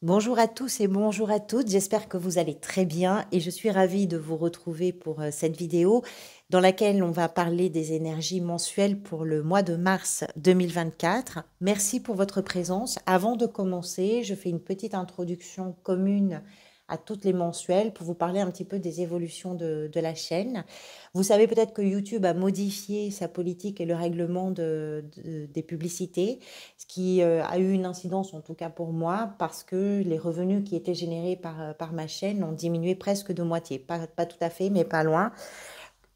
Bonjour à tous et bonjour à toutes, j'espère que vous allez très bien et je suis ravie de vous retrouver pour cette vidéo dans laquelle on va parler des énergies mensuelles pour le mois de mars 2024. Merci pour votre présence. Avant de commencer, je fais une petite introduction commune à toutes les mensuelles pour vous parler un petit peu des évolutions de la chaîne. Vous savez peut-être que YouTube a modifié sa politique et le règlement des publicités, ce qui a eu une incidence en tout cas pour moi parce que les revenus qui étaient générés par ma chaîne ont diminué presque de moitié. Pas tout à fait, mais pas loin.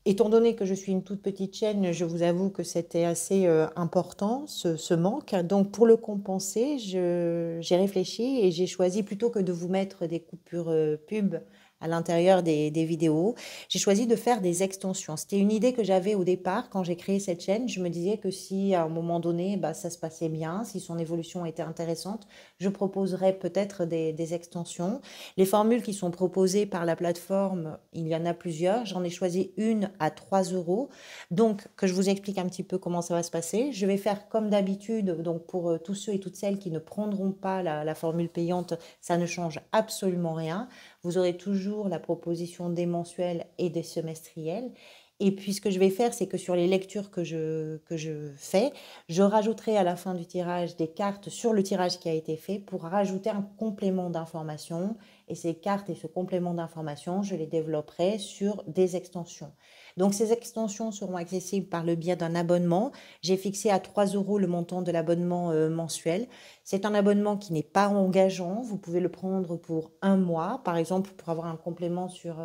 Étant donné que je suis une toute petite chaîne, je vous avoue que c'était assez important ce manque. Donc pour le compenser, j'ai réfléchi et j'ai choisi plutôt que de vous mettre des coupures pub à l'intérieur des vidéos, j'ai choisi de faire des extensions. C'était une idée que j'avais au départ quand j'ai créé cette chaîne. Je me disais que si à un moment donné, bah, ça se passait bien, si son évolution était intéressante, je proposerais peut-être des extensions. Les formules qui sont proposées par la plateforme, il y en a plusieurs. J'en ai choisi une à 3 euros. Donc, que je vous explique un petit peu comment ça va se passer. Je vais faire comme d'habitude. Donc, pour tous ceux et toutes celles qui ne prendront pas la formule payante, ça ne change absolument rien. Vous aurez toujours la proposition des mensuels et des semestriels. Et puis, ce que je vais faire, c'est que sur les lectures que je fais, je rajouterai à la fin du tirage des cartes sur le tirage qui a été fait pour rajouter un complément d'information. Et ces cartes et ce complément d'information, je les développerai sur des extensions. Donc, ces extensions seront accessibles par le biais d'un abonnement. J'ai fixé à 3 euros le montant de l'abonnement mensuel. C'est un abonnement qui n'est pas engageant. Vous pouvez le prendre pour un mois, par exemple, pour avoir un complément sur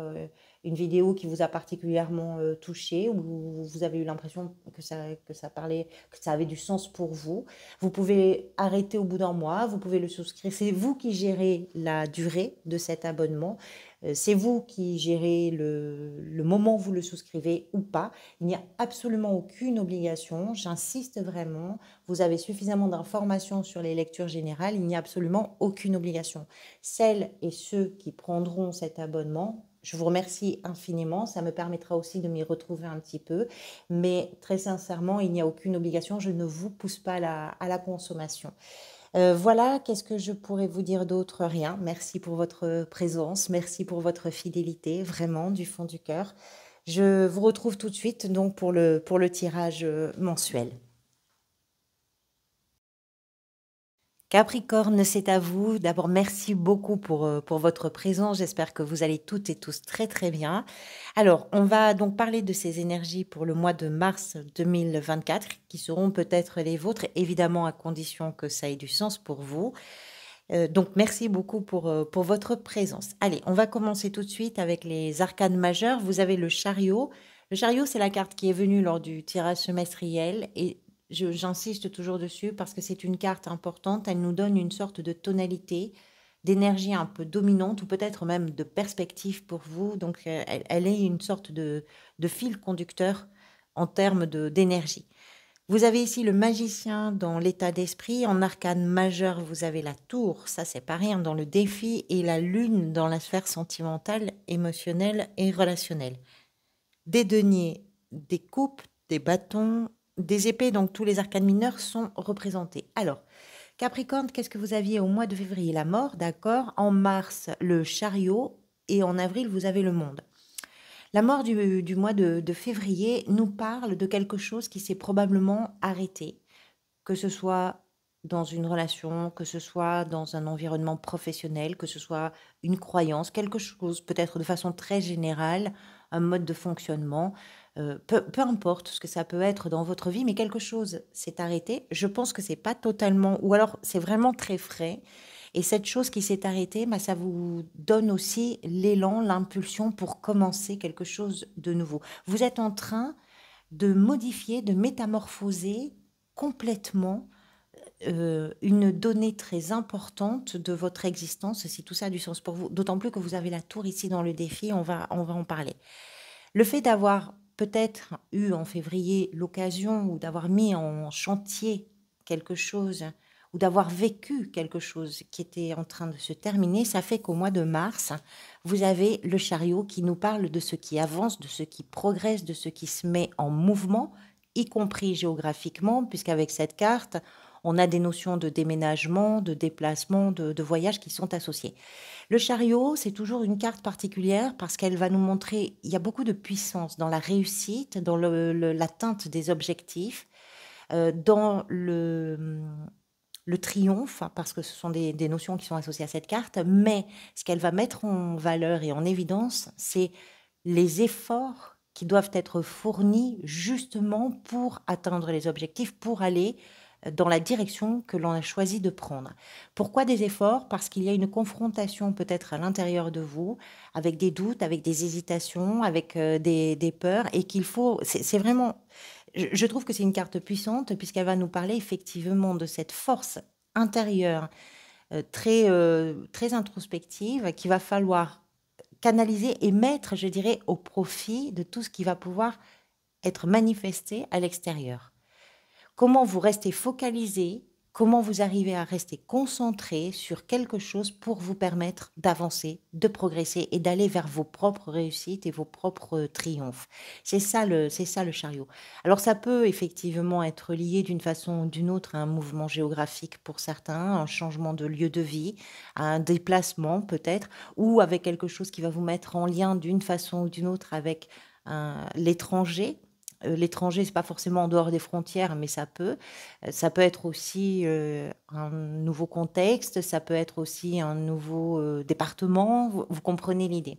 une vidéo qui vous a particulièrement touché, ou vous avez eu l'impression que ça parlait, que ça avait du sens pour vous. Vous pouvez arrêter au bout d'un mois, vous pouvez le souscrire. C'est vous qui gérez la durée de cet abonnement. C'est vous qui gérez le moment où vous le souscrivez ou pas. Il n'y a absolument aucune obligation. J'insiste vraiment. Vous avez suffisamment d'informations sur les lectures générales. Il n'y a absolument aucune obligation. Celles et ceux qui prendront cet abonnement, je vous remercie infiniment. Ça me permettra aussi de m'y retrouver un petit peu. Mais très sincèrement, il n'y a aucune obligation. Je ne vous pousse pas à la consommation. Voilà, qu'est-ce que je pourrais vous dire d'autre? Rien. Merci pour votre présence, merci pour votre fidélité, vraiment, du fond du cœur. Je vous retrouve tout de suite donc pour le tirage mensuel. Capricorne, c'est à vous. D'abord, merci beaucoup pour votre présence. J'espère que vous allez toutes et tous très très bien. Alors, on va donc parler de ces énergies pour le mois de mars 2024, qui seront peut-être les vôtres, évidemment à condition que ça ait du sens pour vous. Donc, merci beaucoup pour votre présence. Allez, on va commencer tout de suite avec les arcanes majeures. Vous avez le chariot. Le chariot, c'est la carte qui est venue lors du tirage semestriel et j'insiste toujours dessus parce que c'est une carte importante. Elle nous donne une sorte de tonalité, d'énergie un peu dominante ou peut-être même de perspective pour vous. Donc, elle est une sorte de fil conducteur en termes d'énergie. Vous avez ici le magicien dans l'état d'esprit. En arcane majeur, vous avez la tour, ça c'est pas rien, dans le défi, et la lune dans la sphère sentimentale, émotionnelle et relationnelle. Des deniers, des coupes, des bâtons, des épées, donc tous les arcanes mineurs sont représentés. Alors, Capricorne, qu'est-ce que vous aviez au mois de février? La mort, d'accord. En mars, le chariot, et en avril, vous avez le monde. La mort du mois de février nous parle de quelque chose qui s'est probablement arrêté, que ce soit dans une relation, que ce soit dans un environnement professionnel, que ce soit une croyance, quelque chose, peut-être de façon très générale, un mode de fonctionnement, peu importe ce que ça peut être dans votre vie, mais quelque chose s'est arrêté. Je pense que c'est pas totalement, ou alors c'est vraiment très frais. Et cette chose qui s'est arrêtée, bah, ça vous donne aussi l'élan, l'impulsion pour commencer quelque chose de nouveau. Vous êtes en train de modifier, de métamorphoser complètement une donnée très importante de votre existence, si tout ça a du sens pour vous, d'autant plus que vous avez la tour ici dans le défi, on va en parler. Le fait d'avoir peut-être eu en février l'occasion ou d'avoir mis en chantier quelque chose ou d'avoir vécu quelque chose qui était en train de se terminer, ça fait qu'au mois de mars, vous avez le chariot qui nous parle de ce qui avance, de ce qui progresse, de ce qui se met en mouvement, y compris géographiquement, puisqu'avec cette carte, On a des notions de déménagement, de déplacement, de voyage qui sont associées. Le chariot, c'est toujours une carte particulière parce qu'elle va nous montrer, il y a beaucoup de puissance dans la réussite, dans l'atteinte des objectifs, dans le triomphe, hein, parce que ce sont des notions qui sont associées à cette carte, mais ce qu'elle va mettre en valeur et en évidence, c'est les efforts qui doivent être fournis justement pour atteindre les objectifs, pour aller dans la direction que l'on a choisi de prendre. Pourquoi des efforts? Parce qu'il y a une confrontation peut-être à l'intérieur de vous, avec des doutes, avec des hésitations, avec des peurs, et qu'il faut, c'est vraiment, je trouve que c'est une carte puissante, puisqu'elle va nous parler effectivement de cette force intérieure très introspective qu'il va falloir canaliser et mettre, je dirais, au profit de tout ce qui va pouvoir être manifesté à l'extérieur. Comment vous restez focalisé, comment vous arrivez à rester concentré sur quelque chose pour vous permettre d'avancer, de progresser et d'aller vers vos propres réussites et vos propres triomphes. C'est ça le chariot. Alors ça peut effectivement être lié d'une façon ou d'une autre à un mouvement géographique pour certains, un changement de lieu de vie, à un déplacement peut-être, ou avec quelque chose qui va vous mettre en lien d'une façon ou d'une autre avec l'étranger. L'étranger, c'est pas forcément en dehors des frontières, mais ça peut. Ça peut être aussi un nouveau contexte, ça peut être aussi un nouveau département. Vous comprenez l'idée.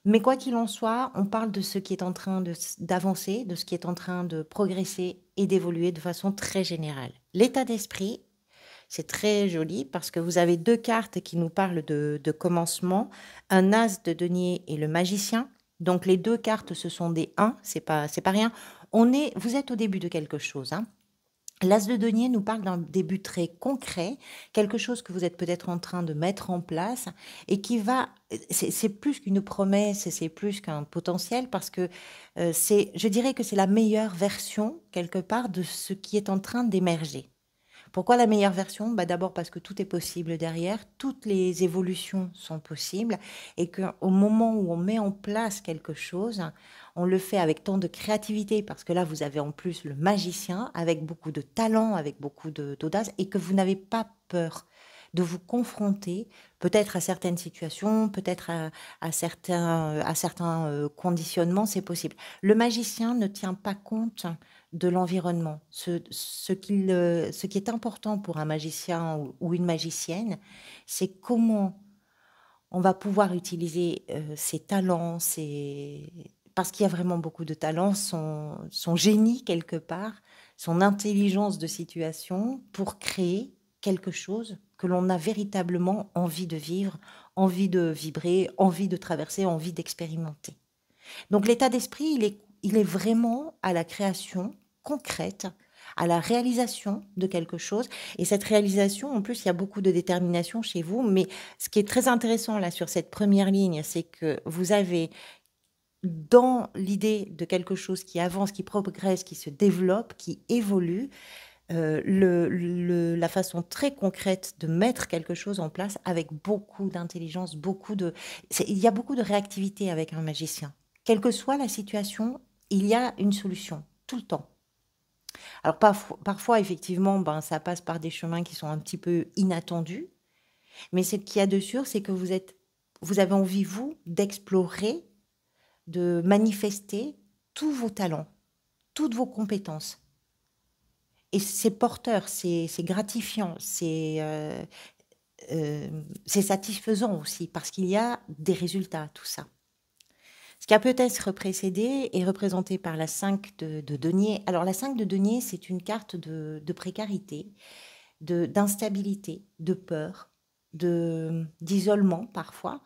Mais quoi qu'il en soit, on parle de ce qui est en train d'avancer, de ce qui est en train de progresser et d'évoluer de façon très générale. L'état d'esprit, c'est très joli parce que vous avez deux cartes qui nous parlent de commencement, un as de denier et le magicien. Donc les deux cartes, ce sont des 1, c'est pas rien. Vous êtes au début de quelque chose, hein. L'as de denier nous parle d'un début très concret, quelque chose que vous êtes peut-être en train de mettre en place et qui va, c'est plus qu'une promesse, c'est plus qu'un potentiel parce que je dirais que c'est la meilleure version quelque part de ce qui est en train d'émerger. Pourquoi la meilleure version? Bah d'abord parce que tout est possible derrière, toutes les évolutions sont possibles et qu'au moment où on met en place quelque chose, on le fait avec tant de créativité parce que là, vous avez en plus le magicien avec beaucoup de talent, avec beaucoup d'audace et que vous n'avez pas peur de vous confronter peut-être à certaines situations, peut-être à certains conditionnements, c'est possible. Le magicien ne tient pas compte de l'environnement. Ce qui est important pour un magicien ou une magicienne, c'est comment on va pouvoir utiliser ses talents, parce qu'il y a vraiment beaucoup de talents, son génie quelque part, son intelligence de situation pour créer quelque chose que l'on a véritablement envie de vivre, envie de vibrer, envie de traverser, envie d'expérimenter. Donc l'état d'esprit, il est vraiment à la création concrète, à la réalisation de quelque chose. Et cette réalisation, en plus, il y a beaucoup de détermination chez vous. Mais ce qui est très intéressant là sur cette première ligne, c'est que vous avez dans l'idée de quelque chose qui avance, qui progresse, qui se développe, qui évolue, la façon très concrète de mettre quelque chose en place avec beaucoup d'intelligence, il y a beaucoup de réactivité avec un magicien. Quelle que soit la situation, il y a une solution, tout le temps. Alors parfois effectivement, ben, ça passe par des chemins qui sont un petit peu inattendus, mais ce qu'il y a de sûr, c'est que vous avez envie, vous, d'explorer, de manifester tous vos talents, toutes vos compétences. Et c'est porteur, c'est gratifiant, c'est satisfaisant aussi parce qu'il y a des résultats à tout ça. Ce qui a peut-être précédé est représenté par la 5 de denier. Alors la 5 de denier, c'est une carte de précarité, d'instabilité, de peur, d'isolement parfois.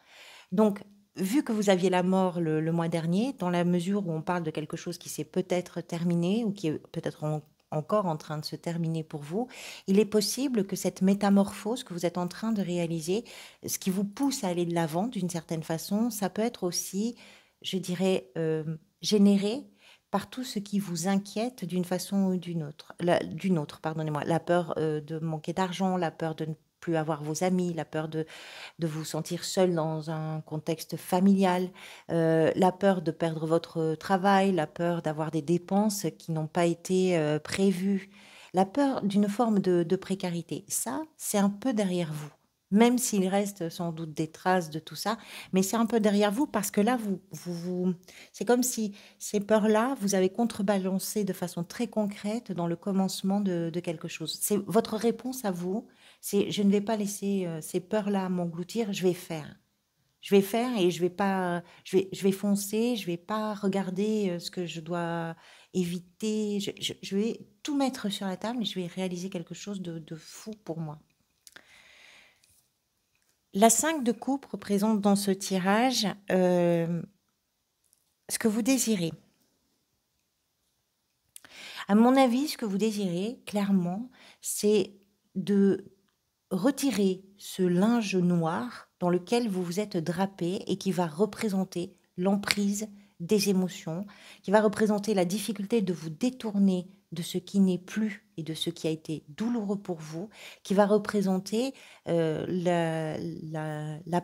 Donc, vu que vous aviez la mort le mois dernier, dans la mesure où on parle de quelque chose qui s'est peut-être terminé ou qui est peut-être encore en train de se terminer pour vous, il est possible que cette métamorphose que vous êtes en train de réaliser, ce qui vous pousse à aller de l'avant d'une certaine façon, ça peut être aussi, je dirais, généré par tout ce qui vous inquiète d'une façon ou d'une autre, pardonnez-moi, la peur de manquer d'argent, la peur de ne plus avoir vos amis, la peur de vous sentir seul dans un contexte familial, la peur de perdre votre travail, la peur d'avoir des dépenses qui n'ont pas été prévues, La peur d'une forme de précarité, ça, c'est un peu derrière vous. Même s'il reste sans doute des traces de tout ça, mais c'est un peu derrière vous parce que là, c'est comme si ces peurs-là, vous avez contrebalancé de façon très concrète dans le commencement de quelque chose. C'est votre réponse à vous, c'est je ne vais pas laisser ces peurs-là m'engloutir, je vais faire. Je vais faire et je vais pas, je vais foncer, je vais pas regarder ce que je dois éviter. Je vais tout mettre sur la table et je vais réaliser quelque chose de fou pour moi. La 5 de coupe représente dans ce tirage ce que vous désirez. À mon avis, ce que vous désirez, clairement, c'est de retirer ce linge noir dans lequel vous vous êtes drapé et qui va représenter l'emprise des émotions, qui va représenter la difficulté de vous détourner de ce qui n'est plus et de ce qui a été douloureux pour vous, qui va représenter la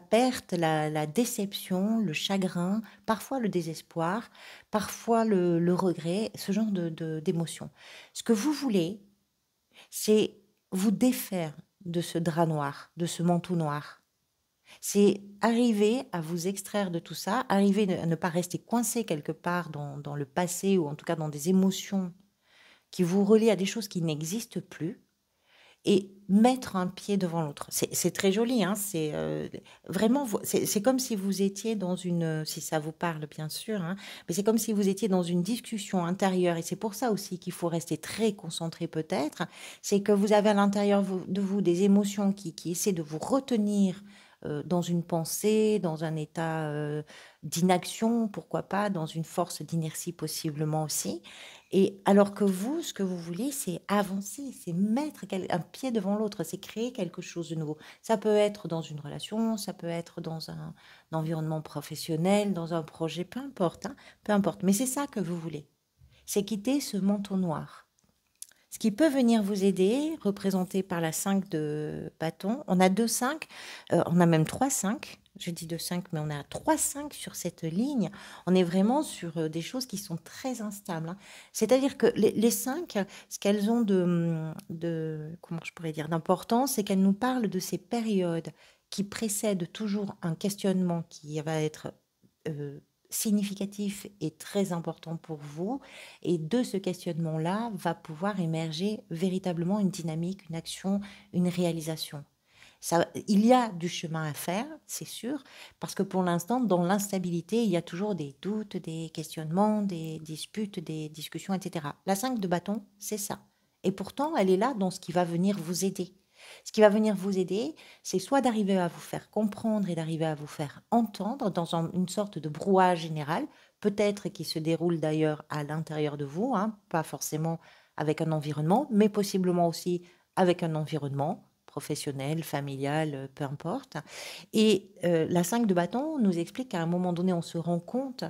perte, la déception, le chagrin, parfois le désespoir, parfois le regret, ce genre d'émotions. Ce que vous voulez, c'est vous défaire de ce drap noir, de ce manteau noir. C'est arriver à vous extraire de tout ça, arriver à ne pas rester coincé quelque part dans le passé ou en tout cas dans des émotions qui vous relient à des choses qui n'existent plus et mettre un pied devant l'autre. C'est très joli, hein, c'est vraiment, c'est comme si vous étiez dans une, si ça vous parle bien sûr, hein, mais c'est comme si vous étiez dans une discussion intérieure et c'est pour ça aussi qu'il faut rester très concentré peut-être, c'est que vous avez à l'intérieur de vous des émotions qui essaient de vous retenir dans une pensée, dans un état d'inaction, pourquoi pas, dans une force d'inertie possiblement aussi. Et alors que vous, ce que vous voulez, c'est avancer, c'est mettre un pied devant l'autre, c'est créer quelque chose de nouveau. Ça peut être dans une relation, ça peut être dans un environnement professionnel, dans un projet, peu importe, hein, peu importe. Mais c'est ça que vous voulez. C'est quitter ce manteau noir. Ce qui peut venir vous aider, représenté par la 5 de bâton. On a 2 5, on a même 3 5. Je dis 2 5, mais on a 3 5 sur cette ligne. On est vraiment sur des choses qui sont très instables, hein. C'est-à-dire que les 5, ce qu'elles ont comment je pourrais dire, d'importance, c'est qu'elles nous parlent de ces périodes qui précèdent toujours un questionnement qui va être euh, significatif et très important pour vous. Et de ce questionnement-là va pouvoir émerger véritablement une dynamique, une action, une réalisation. Ça, il y a du chemin à faire, c'est sûr, parce que pour l'instant, dans l'instabilité, il y a toujours des doutes, des questionnements, des disputes, des discussions, etc. La 5 de bâton, c'est ça. Et pourtant, elle est là dans ce qui va venir vous aider. Ce qui va venir vous aider, c'est soit d'arriver à vous faire comprendre et d'arriver à vous faire entendre dans une sorte de brouhaha général, peut-être qui se déroule d'ailleurs à l'intérieur de vous, hein, pas forcément avec un environnement, mais possiblement aussi avec un environnement professionnel, familial, peu importe. Et la 5 de bâton nous explique qu'à un moment donné, on se rend compte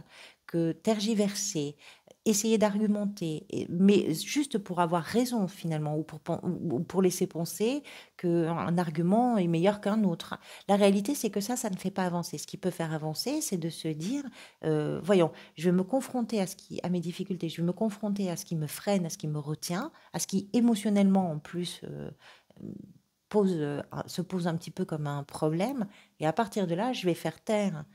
que tergiverser, essayer d'argumenter, mais juste pour avoir raison finalement, ou pour laisser penser qu'un argument est meilleur qu'un autre. La réalité, c'est que ça ne fait pas avancer. Ce qui peut faire avancer, c'est de se dire, voyons, je vais me confronter à mes difficultés, je vais me confronter à ce qui me freine, à ce qui me retient, à ce qui émotionnellement en plus se pose un petit peu comme un problème. Et à partir de là, je vais faire taire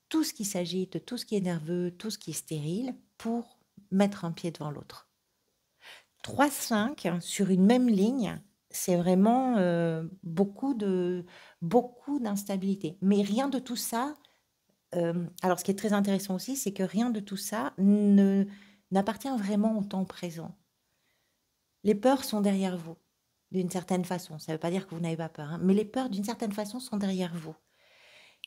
tout ce qui s'agite, tout ce qui est nerveux, tout ce qui est stérile, pour mettre un pied devant l'autre. 3-5 sur une même ligne, c'est vraiment beaucoup d'instabilité. Mais rien de tout ça, alors ce qui est très intéressant aussi, c'est que rien de tout ça n'appartient vraiment au temps présent. Les peurs sont derrière vous, d'une certaine façon. Ça ne veut pas dire que vous n'avez pas peur, hein, mais les peurs, d'une certaine façon, sont derrière vous.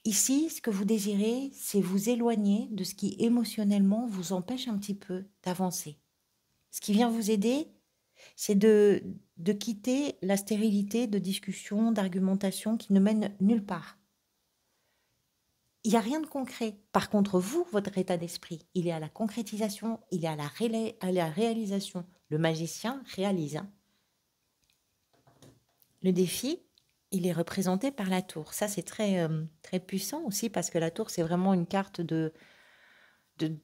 Ici, ce que vous désirez, c'est vous éloigner de ce qui émotionnellement vous empêche un petit peu d'avancer. Ce qui vient vous aider, c'est de quitter la stérilité de discussion, d'argumentation qui ne mène nulle part. Il n'y a rien de concret. Par contre, vous, votre état d'esprit, il est à la concrétisation, il est à la réalisation. Le magicien réalise, hein. Le défi, il est représenté par la tour. Ça, c'est très puissant aussi parce que la tour, c'est vraiment une carte de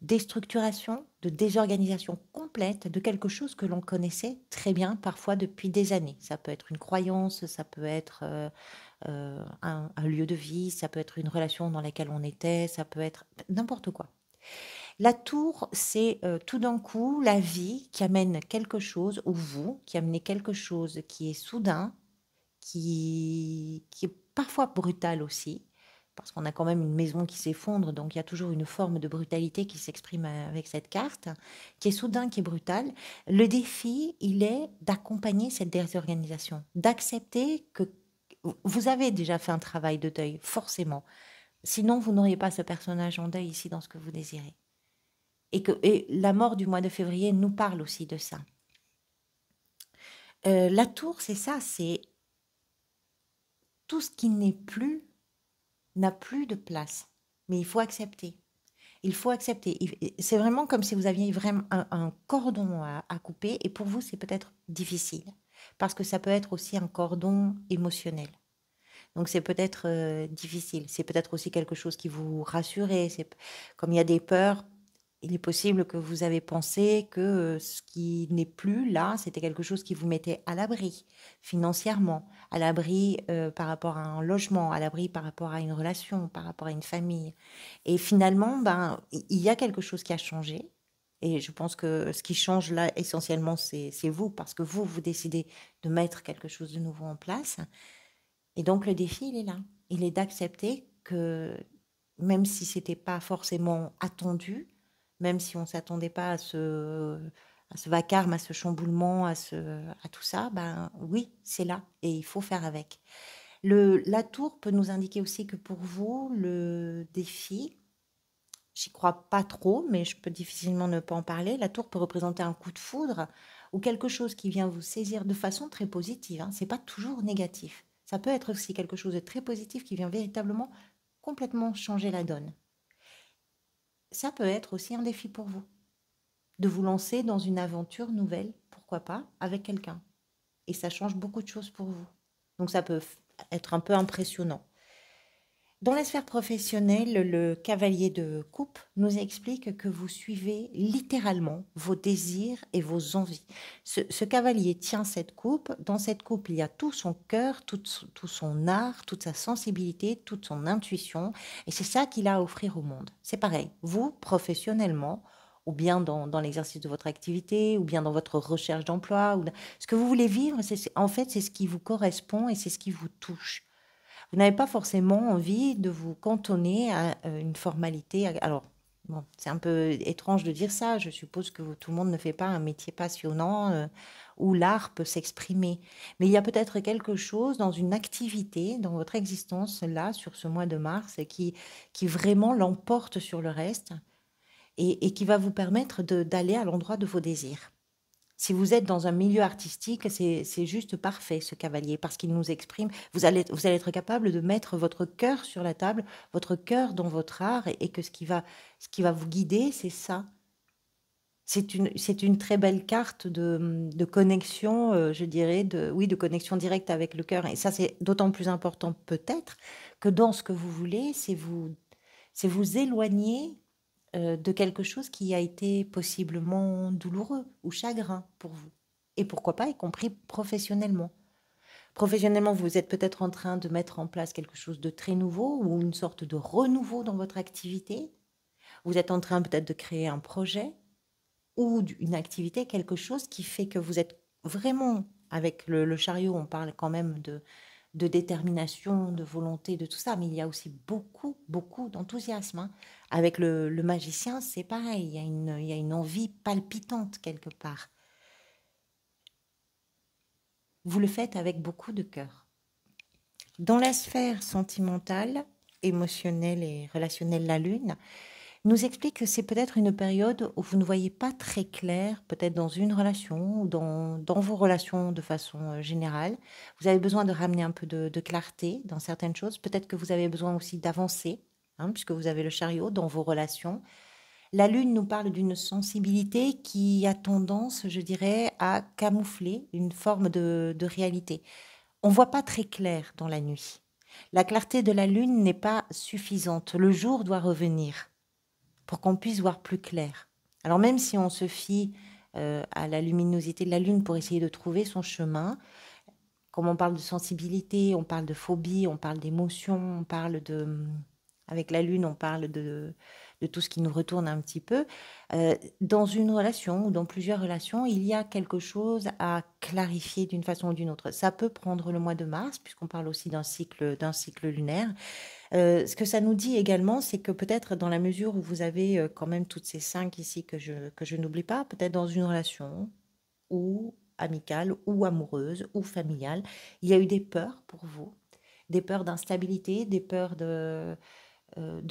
déstructuration, de désorganisation complète de quelque chose que l'on connaissait très bien, parfois depuis des années. Ça peut être une croyance, ça peut être un lieu de vie, ça peut être une relation dans laquelle on était, ça peut être n'importe quoi. La tour, c'est tout d'un coup la vie qui amène quelque chose, ou vous, qui amenez quelque chose qui est soudain, qui est parfois brutal aussi, parce qu'on a quand même une maison qui s'effondre, donc il y a toujours une forme de brutalité qui s'exprime avec cette carte, qui est soudain, qui est brutale. Le défi, il est d'accompagner cette désorganisation, d'accepter que vous avez déjà fait un travail de deuil, forcément. Sinon, vous n'auriez pas ce personnage en deuil ici dans ce que vous désirez. Et la mort du mois de février nous parle aussi de ça. La tour, c'est ça, c'est tout ce qui n'est plus, n'a plus de place. Mais il faut accepter. Il faut accepter. C'est vraiment comme si vous aviez vraiment un cordon à couper. Et pour vous, c'est peut-être difficile. Parce que ça peut être aussi un cordon émotionnel. Donc c'est peut-être difficile. C'est peut-être aussi quelque chose qui vous rassure. Comme il y a des peurs, il est possible que vous avez pensé que ce qui n'est plus là, c'était quelque chose qui vous mettait à l'abri financièrement, à l'abri par rapport à un logement, à l'abri par rapport à une relation, par rapport à une famille. Et finalement, ben, il y a quelque chose qui a changé. Et je pense que ce qui change là, essentiellement, c'est vous, parce que vous décidez de mettre quelque chose de nouveau en place. Et donc, le défi, il est là. Il est d'accepter que même si c'était pas forcément attendu, même si on ne s'attendait pas à ce vacarme, à ce chamboulement, à tout ça, ben oui, c'est là et il faut faire avec. La tour peut nous indiquer aussi que pour vous, le défi, j'y crois pas trop, mais je peux difficilement ne pas en parler. La tour peut représenter un coup de foudre ou quelque chose qui vient vous saisir de façon très positive. Hein. C'est pas toujours négatif. Ça peut être aussi quelque chose de très positif qui vient véritablement complètement changer la donne. Ça peut être aussi un défi pour vous, de vous lancer dans une aventure nouvelle, pourquoi pas, avec quelqu'un. Et ça change beaucoup de choses pour vous. Donc ça peut être un peu impressionnant. Dans la sphère professionnelle, le cavalier de coupe nous explique que vous suivez littéralement vos désirs et vos envies. Ce cavalier tient cette coupe. Dans cette coupe, il y a tout son cœur, tout son art, toute sa sensibilité, toute son intuition. Et c'est ça qu'il a à offrir au monde. C'est pareil, vous, professionnellement, ou bien dans l'exercice de votre activité, ou bien dans votre recherche d'emploi, ce que vous voulez vivre, en fait, c'est ce qui vous correspond et c'est ce qui vous touche. Vous n'avez pas forcément envie de vous cantonner à une formalité. Alors, bon, c'est un peu étrange de dire ça. Je suppose que tout le monde ne fait pas un métier passionnant où l'art peut s'exprimer. Mais il y a peut-être quelque chose dans une activité, dans votre existence, là, sur ce mois de mars, qui vraiment l'emporte sur le reste et qui va vous permettre d'aller à l'endroit de vos désirs. Si vous êtes dans un milieu artistique, c'est juste parfait, ce cavalier, parce qu'il nous exprime. Vous allez être capable de mettre votre cœur sur la table, votre cœur dans votre art, et que ce qui va vous guider, c'est ça. C'est une très belle carte de connexion, je dirais, oui, de connexion directe avec le cœur. Et ça, c'est d'autant plus important peut-être que dans ce que vous voulez, c'est vous éloigner de quelque chose qui a été possiblement douloureux ou chagrin pour vous. Et pourquoi pas, y compris professionnellement. Professionnellement, vous êtes peut-être en train de mettre en place quelque chose de très nouveau ou une sorte de renouveau dans votre activité. Vous êtes en train peut-être de créer un projet ou une activité, quelque chose qui fait que vous êtes vraiment, avec le chariot, on parle quand même de détermination, de volonté, de tout ça, mais il y a aussi beaucoup, beaucoup d'enthousiasme. Hein. Avec le magicien, c'est pareil, il y a une envie palpitante quelque part. Vous le faites avec beaucoup de cœur. Dans la sphère sentimentale, émotionnelle et relationnelle, la Lune nous explique que c'est peut-être une période où vous ne voyez pas très clair, peut-être dans une relation ou dans vos relations de façon générale. Vous avez besoin de ramener un peu de clarté dans certaines choses. Peut-être que vous avez besoin aussi d'avancer, hein, puisque vous avez le chariot dans vos relations. La Lune nous parle d'une sensibilité qui a tendance, je dirais, à camoufler une forme de réalité. On ne voit pas très clair dans la nuit. La clarté de la Lune n'est pas suffisante. Le jour doit revenir pour qu'on puisse voir plus clair. Alors même si on se fie à la luminosité de la Lune pour essayer de trouver son chemin, comme on parle de sensibilité, on parle de phobie, on parle d'émotion, on parle de... Avec la Lune, on parle de tout ce qui nous retourne un petit peu. Dans une relation ou dans plusieurs relations, il y a quelque chose à clarifier d'une façon ou d'une autre. Ça peut prendre le mois de mars, puisqu'on parle aussi d'un cycle lunaire. Ce que ça nous dit également, c'est que peut-être dans la mesure où vous avez quand même toutes ces 5 ici que je n'oublie pas, peut-être dans une relation ou amicale ou amoureuse ou familiale, il y a eu des peurs pour vous, des peurs d'instabilité, des peurs de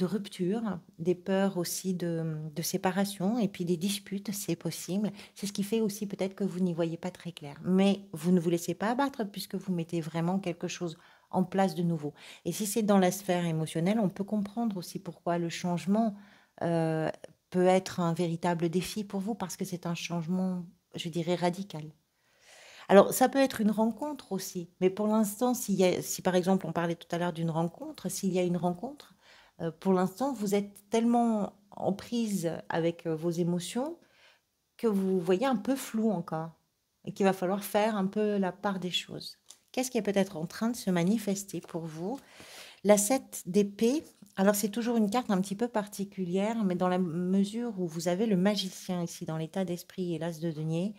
rupture, des peurs aussi de séparation et puis des disputes, c'est possible. C'est ce qui fait aussi peut-être que vous n'y voyez pas très clair. Mais vous ne vous laissez pas abattre puisque vous mettez vraiment quelque chose en place de nouveau. Et si c'est dans la sphère émotionnelle, on peut comprendre aussi pourquoi le changement euh, peut être un véritable défi pour vous parce que c'est un changement, je dirais, radical. Alors, ça peut être une rencontre aussi, mais pour l'instant, si par exemple on parlait tout à l'heure d'une rencontre, s'il y a une rencontre, pour l'instant, vous êtes tellement en prise avec vos émotions que vous voyez un peu flou encore et qu'il va falloir faire un peu la part des choses. Qu'est-ce qui est peut-être en train de se manifester pour vous? La 7 d'épée, alors c'est toujours une carte un petit peu particulière, mais dans la mesure où vous avez le magicien ici dans l'état d'esprit et l'as de denier,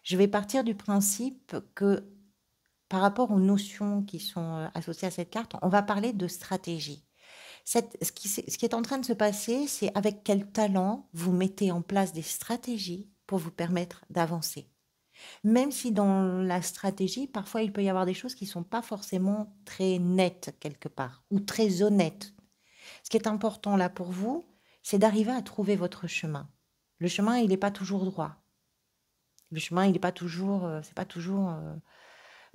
je vais partir du principe que par rapport aux notions qui sont associées à cette carte, on va parler de stratégie. Ce qui est en train de se passer, c'est avec quel talent vous mettez en place des stratégies pour vous permettre d'avancer. Même si dans la stratégie, parfois il peut y avoir des choses qui ne sont pas forcément très nettes quelque part ou très honnêtes. Ce qui est important là pour vous, c'est d'arriver à trouver votre chemin. Le chemin, il n'est pas toujours droit. Le chemin, il n'est pas toujours, c'est pas toujours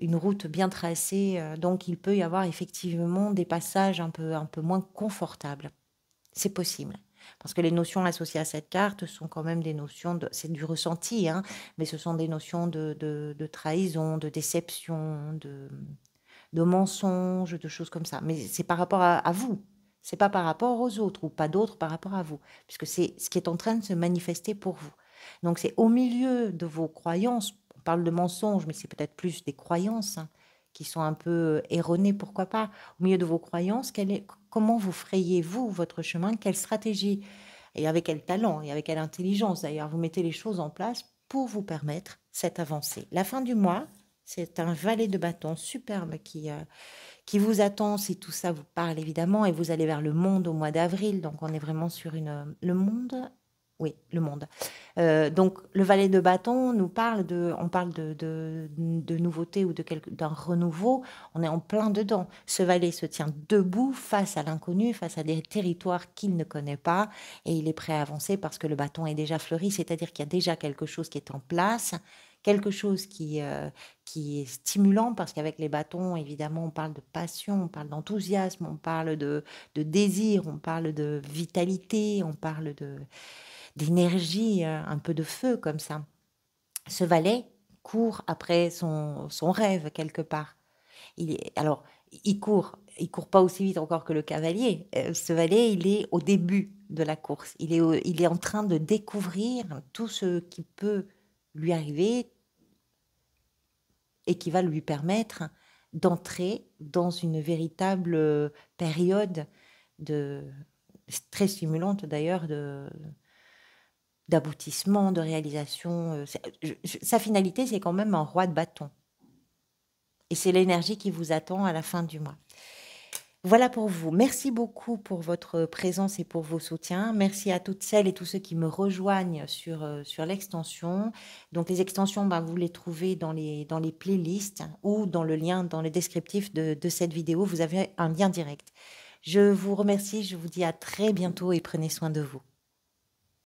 une route bien tracée. Donc, il peut y avoir effectivement des passages un peu moins confortables. C'est possible. Parce que les notions associées à cette carte sont quand même des notions de, c'est du ressenti, hein, mais ce sont des notions de trahison, de déception, de mensonge, de choses comme ça. Mais c'est par rapport à vous. C'est pas par rapport aux autres ou pas d'autres par rapport à vous, puisque c'est ce qui est en train de se manifester pour vous. Donc c'est au milieu de vos croyances, on parle de mensonges, mais c'est peut-être plus des croyances hein, qui sont un peu erronées, pourquoi pas. Au milieu de vos croyances, comment vous frayez-vous votre chemin, quelle stratégie, et avec quel talent, et avec quelle intelligence d'ailleurs, vous mettez les choses en place pour vous permettre cette avancée. La fin du mois, c'est un valet de bâton superbe qui vous attend si tout ça vous parle évidemment et vous allez vers le monde au mois d'avril. Donc on est vraiment sur le monde. Oui, le monde. Donc le valet de bâton nous parle on parle de nouveauté ou d'un renouveau. On est en plein dedans. Ce valet se tient debout face à l'inconnu, face à des territoires qu'il ne connaît pas et il est prêt à avancer parce que le bâton est déjà fleuri, c'est-à-dire qu'il y a déjà quelque chose qui est en place, quelque chose qui est stimulant parce qu'avec les bâtons, évidemment, on parle de passion, on parle d'enthousiasme, on parle de désir, on parle de vitalité, on parle d'énergie, un peu de feu comme ça. Ce valet court après son rêve quelque part. Alors, il court pas aussi vite encore que le cavalier. Ce valet, il est au début de la course. Il est en train de découvrir tout ce qui peut lui arriver, et qui va lui permettre d'entrer dans une véritable période de très stimulante d'ailleurs d'aboutissement, de réalisation. Sa finalité, c'est quand même un roi de bâton. Et c'est l'énergie qui vous attend à la fin du mois. Voilà pour vous. Merci beaucoup pour votre présence et pour vos soutiens. Merci à toutes celles et tous ceux qui me rejoignent sur l'extension. Donc les extensions, vous les trouvez dans les playlists ou dans le lien, dans le descriptif de cette vidéo. Vous avez un lien direct. Je vous remercie, je vous dis à très bientôt et prenez soin de vous.